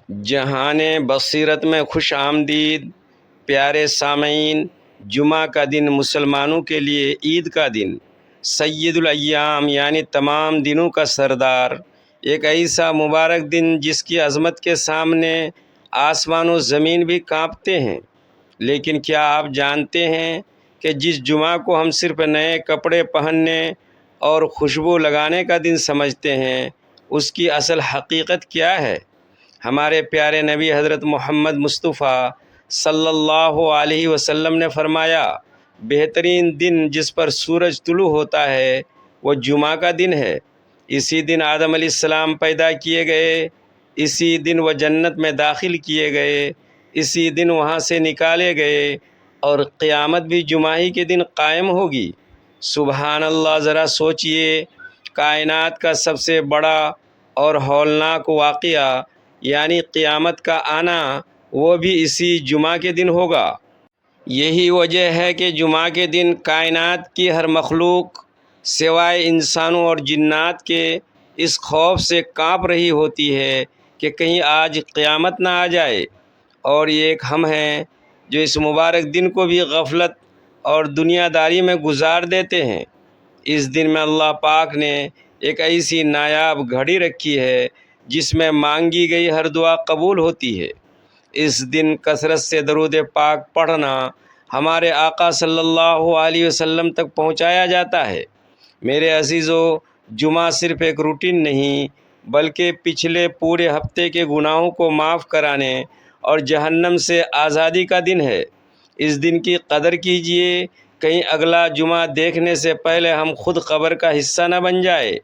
جہان بصیرت میں خوش آمدید پیارے سامعین۔ جمعہ کا دن مسلمانوں کے لیے عید کا دن، سید الایام یعنی تمام دنوں کا سردار، ایک ایسا مبارک دن جس کی عظمت کے سامنے آسمان و زمین بھی کانپتے ہیں۔ لیکن کیا آپ جانتے ہیں کہ جس جمعہ کو ہم صرف نئے کپڑے پہننے اور خوشبو لگانے کا دن سمجھتے ہیں، اس کی اصل حقیقت کیا ہے؟ ہمارے پیارے نبی حضرت محمد مصطفیٰ صلی اللہ علیہ وسلم نے فرمایا، بہترین دن جس پر سورج طلوع ہوتا ہے وہ جمعہ کا دن ہے۔ اسی دن آدم علیہ السلام پیدا کیے گئے، اسی دن وہ جنت میں داخل کیے گئے، اسی دن وہاں سے نکالے گئے، اور قیامت بھی جمعہ ہی کے دن قائم ہوگی۔ سبحان اللہ! ذرا سوچئے، کائنات کا سب سے بڑا اور ہولناک واقعہ یعنی قیامت کا آنا وہ بھی اسی جمعہ کے دن ہوگا۔ یہی وجہ ہے کہ جمعہ کے دن کائنات کی ہر مخلوق سوائے انسانوں اور جنات کے اس خوف سے کانپ رہی ہوتی ہے کہ کہیں آج قیامت نہ آ جائے۔ اور یہ ایک ہم ہیں جو اس مبارک دن کو بھی غفلت اور دنیا داری میں گزار دیتے ہیں۔ اس دن میں اللہ پاک نے ایک ایسی نایاب گھڑی رکھی ہے جس میں مانگی گئی ہر دعا قبول ہوتی ہے۔ اس دن کثرت سے درود پاک پڑھنا ہمارے آقا صلی اللہ علیہ وسلم تک پہنچایا جاتا ہے۔ میرے عزیزو، جمعہ صرف ایک روٹین نہیں بلکہ پچھلے پورے ہفتے کے گناہوں کو معاف کرانے اور جہنم سے آزادی کا دن ہے۔ اس دن کی قدر کیجئے، کہیں اگلا جمعہ دیکھنے سے پہلے ہم خود قبر کا حصہ نہ بن جائے۔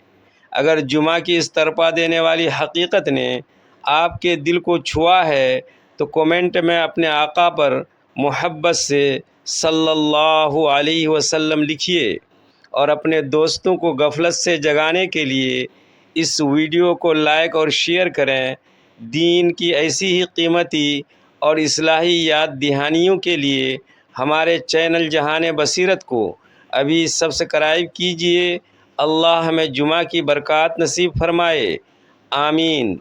اگر جمعہ کی اس تڑپا دینے والی حقیقت نے آپ کے دل کو چھوا ہے تو کومنٹ میں اپنے آقا پر محبت سے صلی اللہ علیہ وسلم لکھیے، اور اپنے دوستوں کو غفلت سے جگانے کے لیے اس ویڈیو کو لائک اور شیئر کریں۔ دین کی ایسی ہی قیمتی اور اصلاحی یاد دہانیوں کے لیے ہمارے چینل جہان بصیرت کو ابھی سبسکرائب کیجئے۔ اللہ ہمیں جمعہ کی برکات نصیب فرمائے، آمین۔